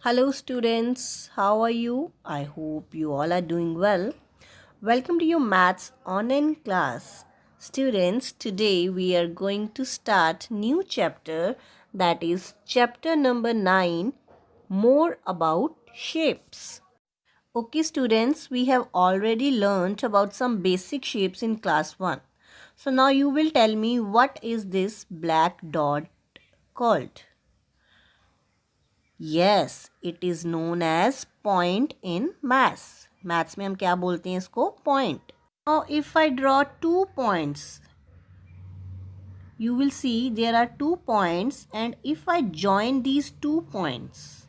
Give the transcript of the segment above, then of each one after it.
Hello students, how are you? I hope you all are doing well. Welcome to your maths online class. Students, today we are going to start new chapter, that is chapter number 9, more about shapes. Okay students, we have already learnt about some basic shapes in class 1. So now you will tell me what is this black dot called? Yes, it is known as point in maths. Maths में हम क्या बोलते हैं इसको? Point. Now, if I draw 2 points, you will see there are 2 points, and if I join these 2 points,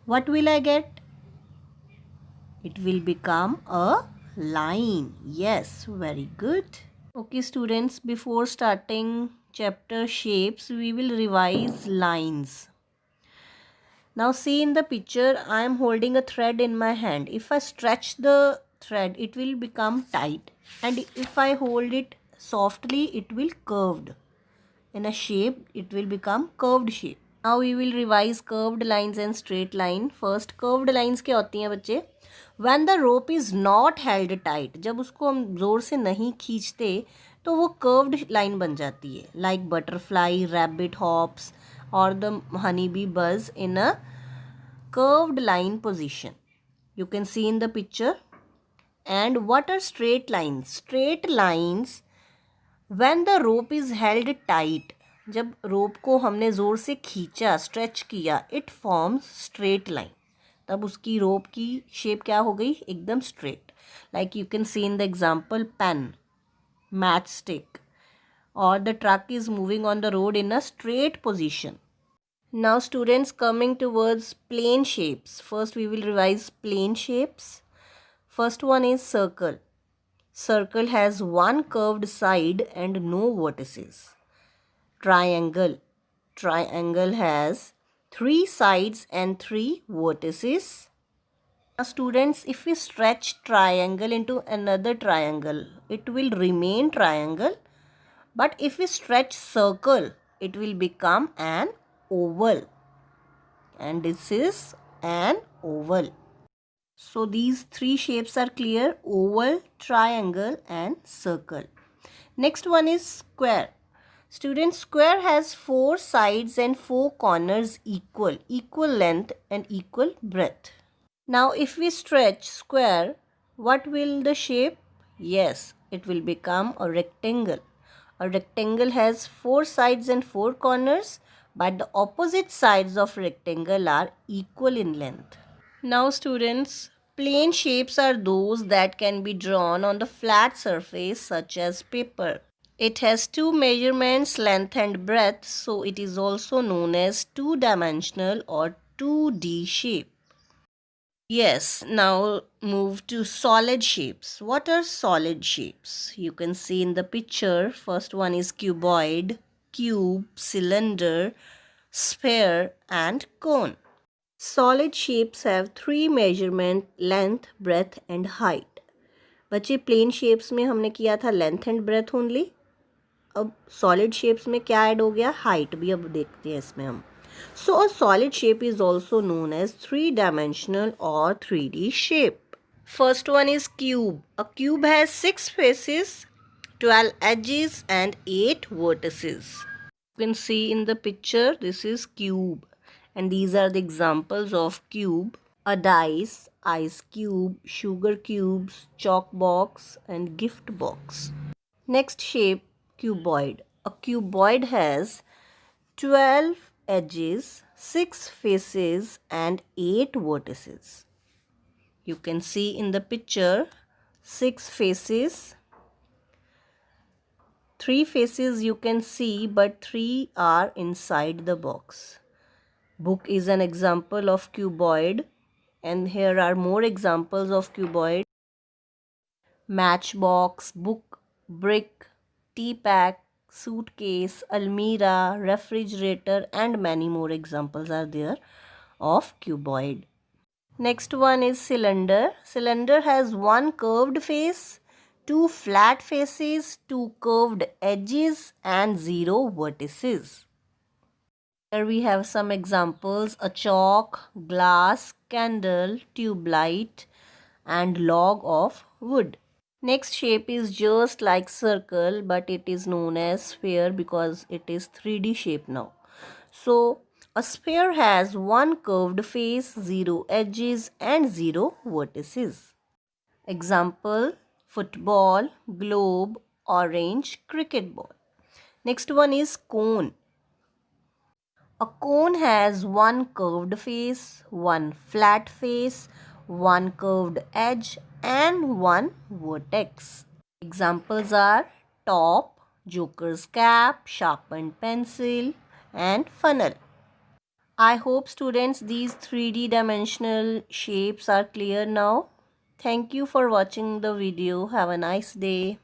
what will I get? It will become a line. Yes, very good. Okay, students, before starting chapter shapes, we will revise lines. Now see in the picture, I am holding a thread in my hand. If I stretch the thread, it will become tight. And if I hold it softly, it will curved. In a shape, it will become curved shape. Now we will revise curved lines and straight line. First, curved lines क्या होती हैं बच्चे? When the rope is not held tight, जब उसको हम जोर से नहीं खींचते तो वो curved line बन जाती है. Like butterfly, rabbit hops or the honeybee buzz in a curved line position. You can see in the picture. And what are straight lines? Straight lines, when the rope is held tight, जब rope को हमने ज़ोर से खींचा, stretch किया, it forms straight line. तब उसकी rope की shape क्या हो गई? एकदम straight. Like you can see in the example, pen, matchstick, or the truck is moving on the road in a straight position. Now students, coming towards plane shapes. First we will revise plane shapes. First one is circle. Circle has one curved side and no vertices. Triangle. Triangle has 3 sides and 3 vertices. Now students, if we stretch triangle into another triangle, it will remain triangle. But if we stretch circle, it will become an oval. And this is an oval. So these 3 shapes are clear: oval, triangle and circle. Next one is square. Students, square has 4 sides and 4 corners equal length and equal breadth. Now if we stretch square, what will the shape? Yes, it will become a rectangle. A rectangle has 4 sides and 4 corners, but the opposite sides of rectangle are equal in length. Now students, plane shapes are those that can be drawn on the flat surface such as paper. It has 2 measurements, length and breadth, so it is also known as two-dimensional or 2D shape. Yes, now move to solid shapes. What are solid shapes? You can see in the picture. First one is cuboid, cube, cylinder, sphere and cone. Solid shapes have 3 measurement: length, breadth and height. बच्चे plane shapes में हमने किया था length and breadth only. अब solid shapes में क्या add हो गया? हाइट भी अब देखते हैं इसमें हम. So a solid shape is also known as 3-dimensional or 3D shape. First one is cube. A cube has 6 faces, 12 edges and 8 vertices. You can see in the picture, this is cube. And these are the examples of cube: a dice, ice cube, sugar cubes, chalk box and gift box. Next shape, cuboid. A cuboid has 12 edges, 6 faces and 8 vertices. You can see in the picture 6 faces. 3 faces you can see, but 3 are inside the box. Book is an example of cuboid, and here are more examples of cuboid. Matchbox, book, brick, tea pack, suitcase, almirah, refrigerator and many more examples are there of cuboid. Next one is cylinder. Cylinder has 1 curved face, 2 flat faces, 2 curved edges and 0 vertices. Here we have some examples: a chalk, glass, candle, tube light, and log of wood. Next shape is just like circle, but it is known as sphere because it is 3D shape now. So a sphere has one curved face, 0 edges and 0 vertices. Example: football, globe, orange, cricket ball. Next one is cone. A cone has one curved face, one flat face, one curved edge and one vertex. Examples are top, joker's cap, sharpened pencil and funnel. I hope students these 3D dimensional shapes are clear now. Thank you for watching the video. Have a nice day.